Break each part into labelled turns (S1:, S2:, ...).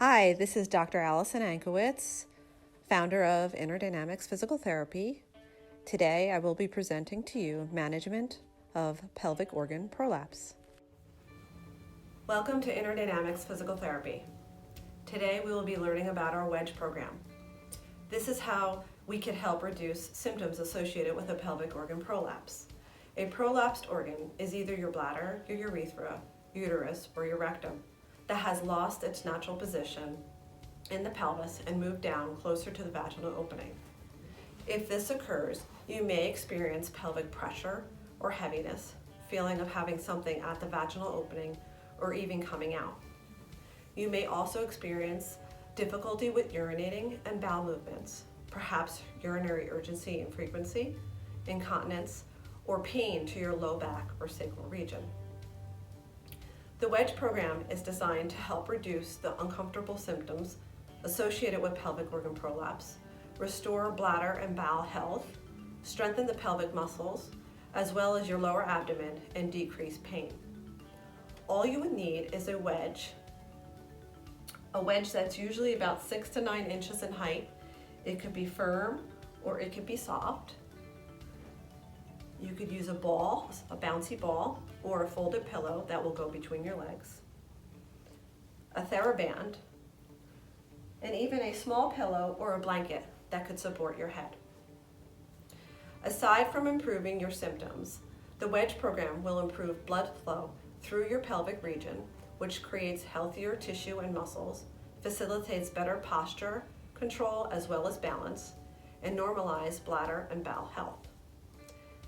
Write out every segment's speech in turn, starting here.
S1: Hi, this is Dr. Allison Ankowitz, founder of Inner Dynamics Physical Therapy. Today I will be presenting to you management of pelvic organ prolapse. Welcome to Inner Dynamics Physical Therapy. Today we will be learning about our wedge program. This is how we can help reduce symptoms associated with a pelvic organ prolapse. A prolapsed organ is either your bladder, your urethra, uterus, or your rectum that has lost its natural position in the pelvis and moved down closer to the vaginal opening. If this occurs, you may experience pelvic pressure or heaviness, feeling of having something at the vaginal opening or even coming out. You may also experience difficulty with urinating and bowel movements, perhaps urinary urgency and frequency, incontinence, or pain to your low back or sacral region. The wedge program is designed to help reduce the uncomfortable symptoms associated with pelvic organ prolapse, restore bladder and bowel health, strengthen the pelvic muscles, as well as your lower abdomen, and decrease pain. All you would need is a wedge that's usually about 6 to 9 inches in height. It could be firm or it could be soft. You could use a ball, a bouncy ball, or a folded pillow that will go between your legs, a TheraBand, and even a small pillow or a blanket that could support your head. Aside from improving your symptoms, the wedge program will improve blood flow through your pelvic region, which creates healthier tissue and muscles, facilitates better posture control as well as balance, and normalize bladder and bowel health.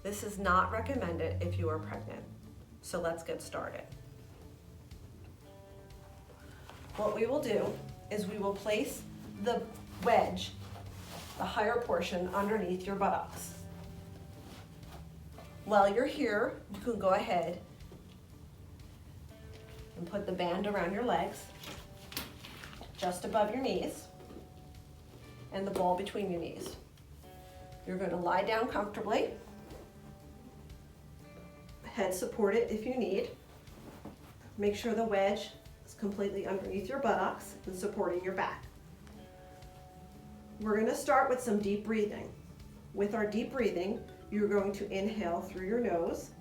S1: This is not recommended if you are pregnant. So let's get started. What we will do is we will place the wedge, the higher portion, underneath your buttocks. While you're here, you can go ahead and put the band around your legs, just above your knees, and the ball between your knees. You're going to lie down comfortably. Head supported if you need. Make sure the wedge is completely underneath your buttocks and supporting your back. We're going to start with some deep breathing. With our deep breathing, you're going to inhale through your nose,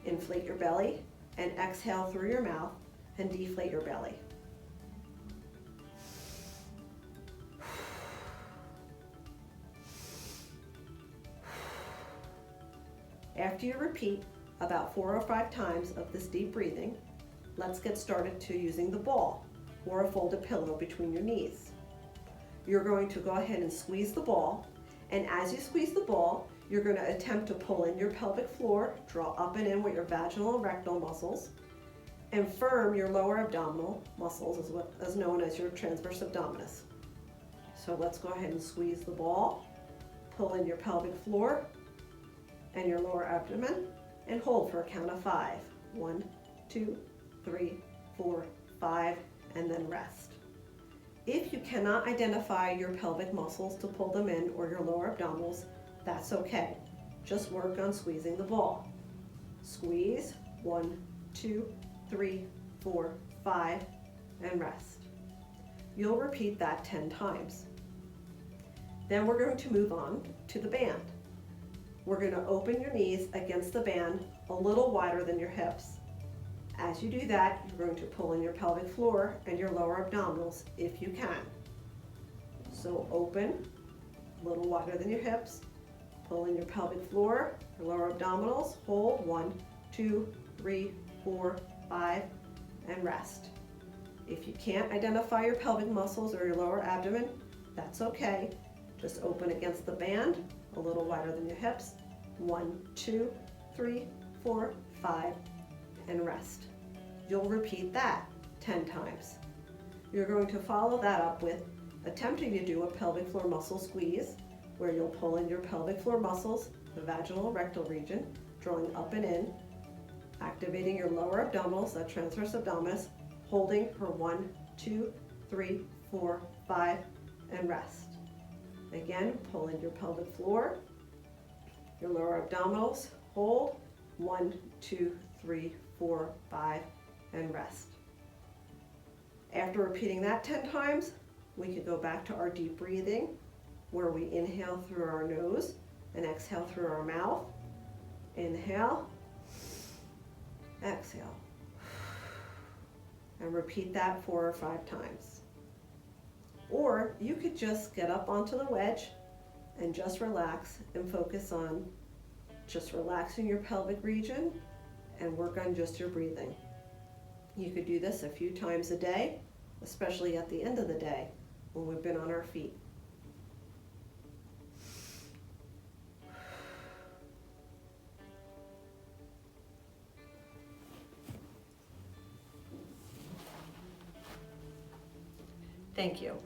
S1: inflate your belly, and exhale through your mouth and deflate your belly. After you repeat about 4 or 5 times of this deep breathing, let's get started to using the ball or a folded pillow between your knees. You're going to go ahead and squeeze the ball, and as you squeeze the ball, you're going to attempt to pull in your pelvic floor, draw up and in with your vaginal and rectal muscles, and firm your lower abdominal muscles, as known as your transverse abdominis. So let's go ahead and squeeze the ball, pull in your pelvic floor and your lower abdomen, and hold for a count of 5. 1, 2, 3, 4, 5, and then rest. If you cannot identify your pelvic muscles to pull them in or your lower abdominals, that's okay. Just work on squeezing the ball. Squeeze, 1, 2, 3, 4, 5, and rest. You'll repeat that 10 times. Then we're going to move on to the band. We're going to open your knees against the band a little wider than your hips. As you do that, you're going to pull in your pelvic floor and your lower abdominals if you can. So open, a little wider than your hips, pull in your pelvic floor, your lower abdominals, hold, 1, 2, 3, 4, 5, and rest. If you can't identify your pelvic muscles or your lower abdomen, that's okay. Just open against the band, a little wider than your hips, 1, 2, 3, 4, 5, and rest. You'll repeat that 10 times. You're going to follow that up with attempting to do a pelvic floor muscle squeeze, where you'll pull in your pelvic floor muscles, the vaginal and rectal region, drawing up and in, activating your lower abdominals, that transverse abdominis, holding for 1, 2, 3, 4, 5, and rest. Again, pull in your pelvic floor, your lower abdominals, hold, 1, 2, 3, 4, 5, and rest. After repeating that 10 times, we can go back to our deep breathing, where we inhale through our nose and exhale through our mouth. Inhale, exhale, and repeat that 4 or 5 times. Or you could just get up onto the wedge and just relax and focus on just relaxing your pelvic region and work on just your breathing. You could do this a few times a day, especially at the end of the day when we've been on our feet. Thank you.